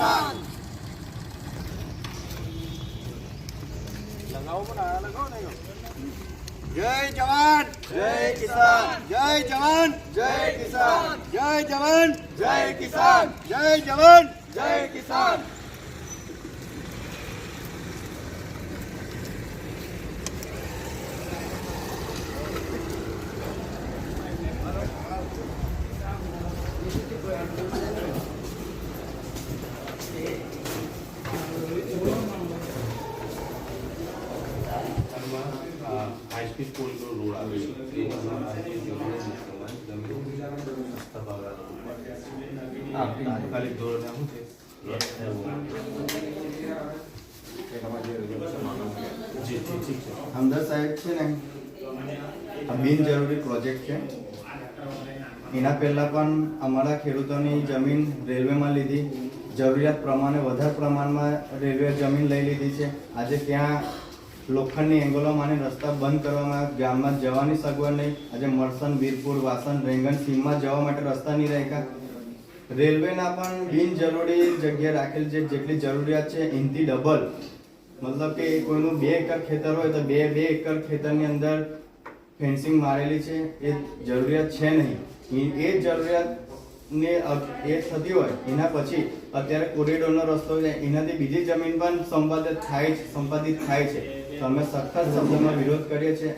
કિસાન. જય જવાન જય કિસાન. જય જવાન જય કિસાન. જય જવાન જય કિસાન. જય જવાન જય કિસાન. હાઈસ્પીડ કોરિડોર રોડ આવે છે તાત્કાલિક ધોરણે શું છે હમદર્દ સાહેબ છે ને આ બિનજરૂરી પ્રોજેક્ટ છે. એના પહેલા પણ અમારા ખેડૂતોની જમીન રેલવેમાં લીધી, જરૂરિયાત પ્રમાણે વધારે પ્રમાણમાં રેલવે જમીન લઈ લીધી છે. આજે ત્યાં લોખંડની એંગલોમાં રસ્તા બંધ કરવામાં, ગામમાં જવાની સગવડ નહીં. આજે મળસન, વીરપુર, વાસણ, રેંગણ, સીમમાં જવા માટે રસ્તા નહીં રાખ્યા. રેલવેના પણ બિનજરૂરી જગ્યા રાખેલ છે. જેટલી જરૂરિયાત છે એનાથી ડબલ, મતલબ કે કોઈનું 2 એકર ખેતર હોય તો 2 એકર ખેતરની અંદર ફેન્સિંગ મારેલી છે. એ જરૂરિયાત છે નહીં. એ જરૂરિયાતને એ થતી હોય એના પછી અત્યારે કોરિડોરનો રસ્તો છે, એનાથી બીજી જમીન પણ સંપાદિત થાય છે. તો અમે સખત શબ્દોમાં વિરોધ કરીએ છીએ.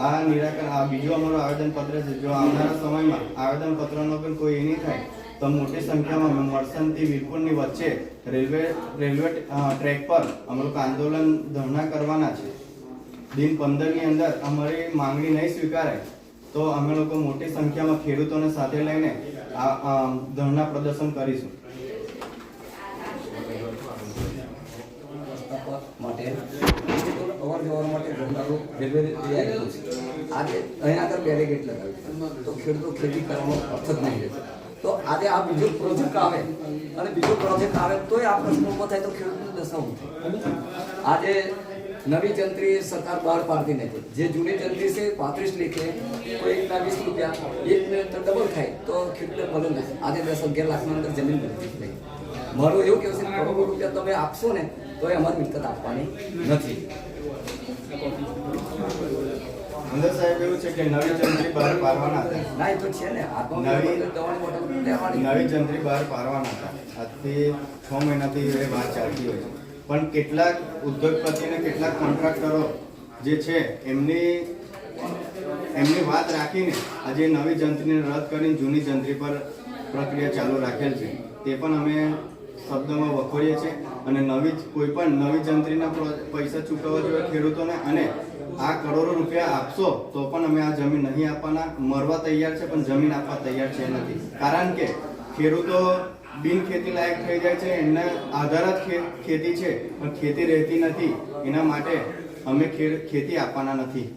આ નિરાકરણ, આ બીજું અમારું આવેદનપત્ર છે. જો આવનારા સમયમાં આવેદનપત્રનો પણ કોઈ એ નહીં થાય તો મોટી સંખ્યામાં મળસનથી વીરપુરની વચ્ચે રેલવે ટ્રેક પર અમે લોકો આંદોલન ધરણા કરવાના છે. દિન 15ની અંદર અમારી માંગણી નહીં સ્વીકારાય તો અમે લોકો મોટી સંખ્યામાં ખેડૂતોને સાથે લઈને આ ધરણા પ્રદર્શન કરીશું. અવર જવર માટે રેલવે આપ્યું છે. આજે અહીંયા આગળ બેરીગેટ લગાવ્યું તો ખેડૂતો ખેતી કરવાનો અર્થ જ નહીં રહેશે. તો આજે આ બીજો પ્રોજેક્ટ આવે અને બીજો પ્રોજેક્ટ આવે તોય આ પ્રશ્ન ઊભો થાય તો ખેડૂતની દશા ઊભી થાય. આજે નવી જંત્રી સરકાર બહાર પાડતી નથી. જે જૂની જંત્રી છે 35 લીખે તો એકના 20 રૂપિયા, એકને તો ડબલ થાય તો ખેડૂતને મળે ને. આજે 10-11 લાખની અંદર જમીન મળતી નહીં. મારું એવું કહેવું છે કરોડો રૂપિયા તમે આપશો ને તો એ અમારી મિલકત આપવાની નથી. અંદર સાહેબ એવું છે કે નવી જંત્રી બહાર પાડવાના હતા. ના, એ તો છે ને નવી જંત્રી બહાર પાડવાના હતા. આજથી 6 મહિનાથી એ વાત ચાલતી હોય છે. પણ કેટલાક ઉદ્યોગપતિને કેટલાક કોન્ટ્રાક્ટરો જે છે એમની વાત રાખીને આજે નવી જંત્રીને રદ કરીને જૂની જંત્રી પર પ્રક્રિયા ચાલુ રાખેલ છે. તે પણ અમે શબ્દોમાં વખોડીએ છીએ. અને કોઈ પણ નવી જંત્રીના પૈસા ચૂકવવા જોઈએ ખેડૂતોને. અને આ કરોડો રૂપિયા આપશો તો પણ અમે આ જમીન નહીં આપવાના. મરવા તૈયાર છે પણ જમીન આપવા તૈયાર છે નથી. કારણ કે ખેડૂતો બિન ખેતી લાયક થઈ જાય છે. એમના આધાર જ ખેતી છે પણ ખેતી રહેતી નથી. એના માટે અમે ખેતી આપવાના નથી.